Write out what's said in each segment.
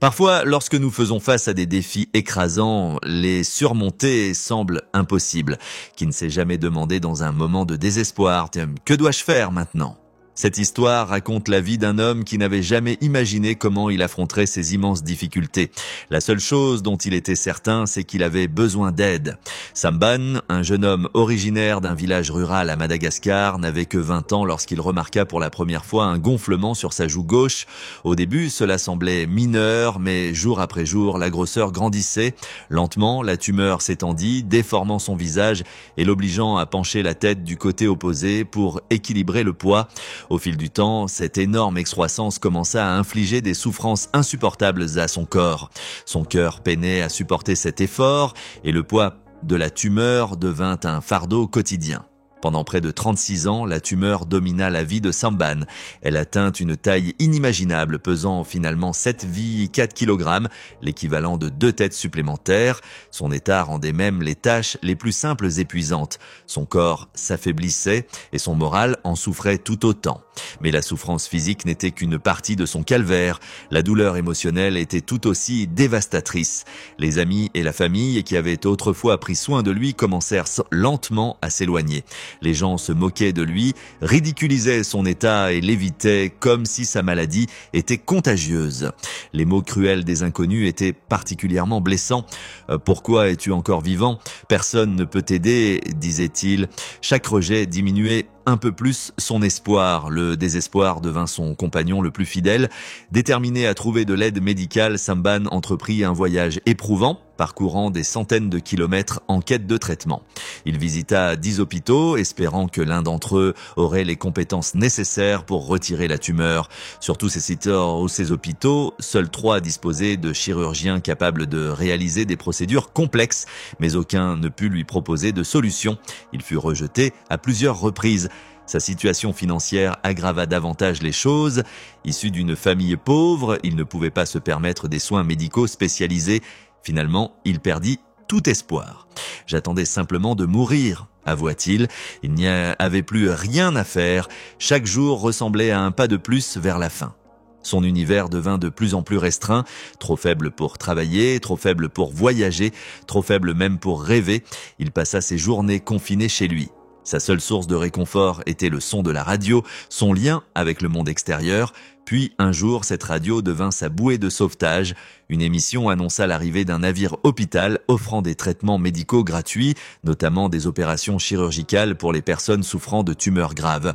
Parfois, lorsque nous faisons face à des défis écrasants, les surmonter semble impossible. Qui ne s'est jamais demandé dans un moment de désespoir, tiens, que dois-je faire maintenant ? Cette histoire raconte la vie d'un homme qui n'avait jamais imaginé comment il affronterait ces immenses difficultés. La seule chose dont il était certain, c'est qu'il avait besoin d'aide. Samban, un jeune homme originaire d'un village rural à Madagascar, n'avait que 20 ans lorsqu'il remarqua pour la première fois un gonflement sur sa joue gauche. Au début, cela semblait mineur, mais jour après jour, la grosseur grandissait. Lentement, la tumeur s'étendit, déformant son visage et l'obligeant à pencher la tête du côté opposé pour équilibrer le poids. Au fil du temps, cette énorme excroissance commença à infliger des souffrances insupportables à son corps. Son cœur peinait à supporter cet effort et le poids de la tumeur devint un fardeau quotidien. Pendant près de 36 ans, la tumeur domina la vie de Samban. Elle atteint une taille inimaginable, pesant finalement 7,4 kg, l'équivalent de 2 têtes supplémentaires. Son état rendait même les tâches les plus simples épuisantes. Son corps s'affaiblissait et son moral en souffrait tout autant. Mais la souffrance physique n'était qu'une partie de son calvaire. La douleur émotionnelle était tout aussi dévastatrice. Les amis et la famille qui avaient autrefois pris soin de lui commencèrent lentement à s'éloigner. Les gens se moquaient de lui, ridiculisaient son état et l'évitaient comme si sa maladie était contagieuse. Les mots cruels des inconnus étaient particulièrement blessants. « Pourquoi es-tu encore vivant ? Personne ne peut t'aider », disait-il. Chaque rejet diminuait un peu plus son espoir. Le désespoir devint son compagnon le plus fidèle. Déterminé à trouver de l'aide médicale, Samban entreprit un voyage éprouvant, parcourant des centaines de kilomètres en quête de traitement. Il visita 10 hôpitaux, espérant que l'un d'entre eux aurait les compétences nécessaires pour retirer la tumeur. Sur tous ces hôpitaux, seuls 3 disposaient de chirurgiens capables de réaliser des procédures complexes, mais aucun ne put lui proposer de solution. Il fut rejeté à plusieurs reprises. Sa situation financière aggrava davantage les choses. Issu d'une famille pauvre, il ne pouvait pas se permettre des soins médicaux spécialisés. Finalement, il perdit tout espoir. « J'attendais simplement de mourir », avoua-t-il. Il n'y avait plus rien à faire. Chaque jour ressemblait à un pas de plus vers la fin. Son univers devint de plus en plus restreint, trop faible pour travailler, trop faible pour voyager, trop faible même pour rêver. Il passa ses journées confiné chez lui. Sa seule source de réconfort était le son de la radio, son lien avec le monde extérieur. Puis, un jour, cette radio devint sa bouée de sauvetage. Une émission annonça l'arrivée d'un navire hôpital offrant des traitements médicaux gratuits, notamment des opérations chirurgicales pour les personnes souffrant de tumeurs graves.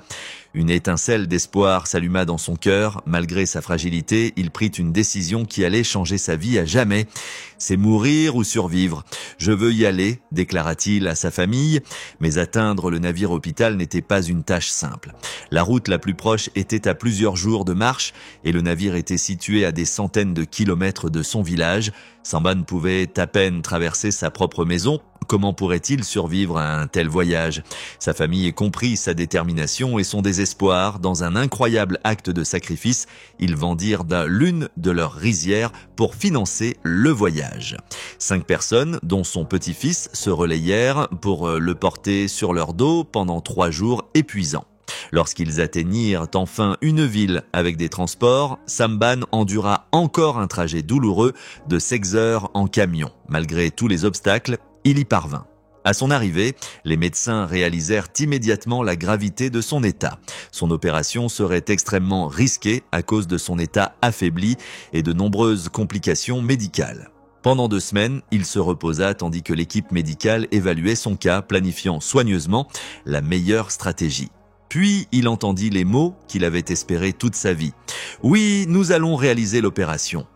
Une étincelle d'espoir s'alluma dans son cœur. Malgré sa fragilité, il prit une décision qui allait changer sa vie à jamais. « C'est mourir ou survivre. Je veux y aller », déclara-t-il à sa famille. Mais atteindre le navire hôpital n'était pas une tâche simple. La route la plus proche était à plusieurs jours de marche et le navire était situé à des centaines de kilomètres de son village. Samban pouvait à peine traverser sa propre maison. Comment pourrait-il survivre à un tel voyage ? Sa famille comprit sa détermination et son désespoir. Dans un incroyable acte de sacrifice, ils vendirent l'une de leurs rizières pour financer le voyage. 5 personnes, dont son petit-fils, se relayèrent pour le porter sur leur dos pendant 3 jours épuisants. Lorsqu'ils atteignirent enfin une ville avec des transports, Samban endura encore un trajet douloureux de 16 heures en camion. Malgré tous les obstacles, il y parvint. À son arrivée, les médecins réalisèrent immédiatement la gravité de son état. Son opération serait extrêmement risquée à cause de son état affaibli et de nombreuses complications médicales. Pendant 2 semaines, il se reposa tandis que l'équipe médicale évaluait son cas, planifiant soigneusement la meilleure stratégie. Puis, il entendit les mots qu'il avait espérés toute sa vie. « Oui, nous allons réaliser l'opération. »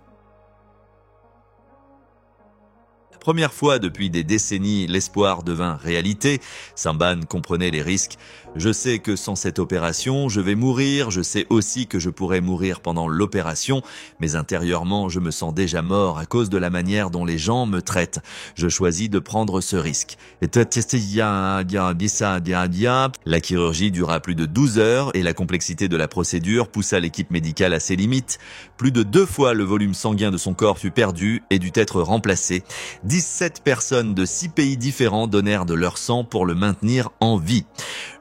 Première fois depuis des décennies, l'espoir devint réalité. Samban comprenait les risques. « Je sais que sans cette opération, je vais mourir. Je sais aussi que je pourrais mourir pendant l'opération. Mais intérieurement, je me sens déjà mort à cause de la manière dont les gens me traitent. Je choisis de prendre ce risque. » La chirurgie dura plus de 12 heures et la complexité de la procédure poussa l'équipe médicale à ses limites. Plus de 2 fois le volume sanguin de son corps fut perdu et dut être remplacé. 17 personnes de 6 pays différents donnèrent de leur sang pour le maintenir en vie.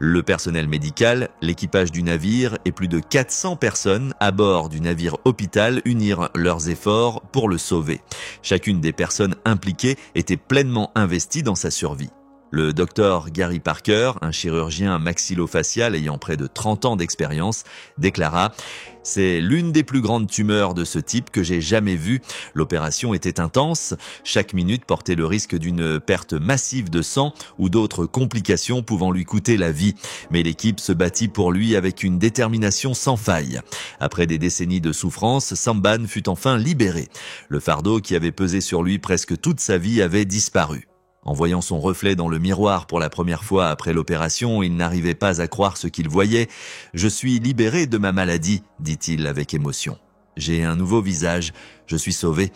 Le personnel médical, l'équipage du navire et plus de 400 personnes à bord du navire hôpital unirent leurs efforts pour le sauver. Chacune des personnes impliquées était pleinement investie dans sa survie. Le docteur Gary Parker, un chirurgien maxillofacial ayant près de 30 ans d'expérience, déclara « C'est l'une des plus grandes tumeurs de ce type que j'ai jamais vues. L'opération était intense. Chaque minute portait le risque d'une perte massive de sang ou d'autres complications pouvant lui coûter la vie. Mais l'équipe se battit pour lui avec une détermination sans faille. Après des décennies de souffrance, Samban fut enfin libéré. Le fardeau qui avait pesé sur lui presque toute sa vie avait disparu. En voyant son reflet dans le miroir pour la première fois après l'opération, il n'arrivait pas à croire ce qu'il voyait. « Je suis libéré de ma maladie », dit-il avec émotion. « J'ai un nouveau visage, je suis sauvé. »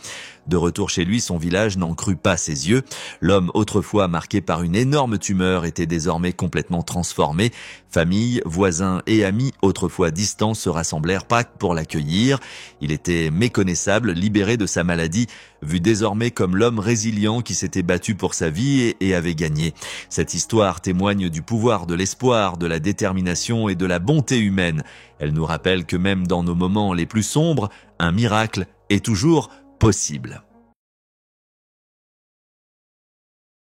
De retour chez lui, son village n'en crut pas ses yeux. L'homme autrefois marqué par une énorme tumeur était désormais complètement transformé. Famille, voisins et amis autrefois distants se rassemblèrent Pâques pour l'accueillir. Il était méconnaissable, libéré de sa maladie, vu désormais comme l'homme résilient qui s'était battu pour sa vie et avait gagné. Cette histoire témoigne du pouvoir de l'espoir, de la détermination et de la bonté humaine. Elle nous rappelle que même dans nos moments les plus sombres, un miracle est toujours possible.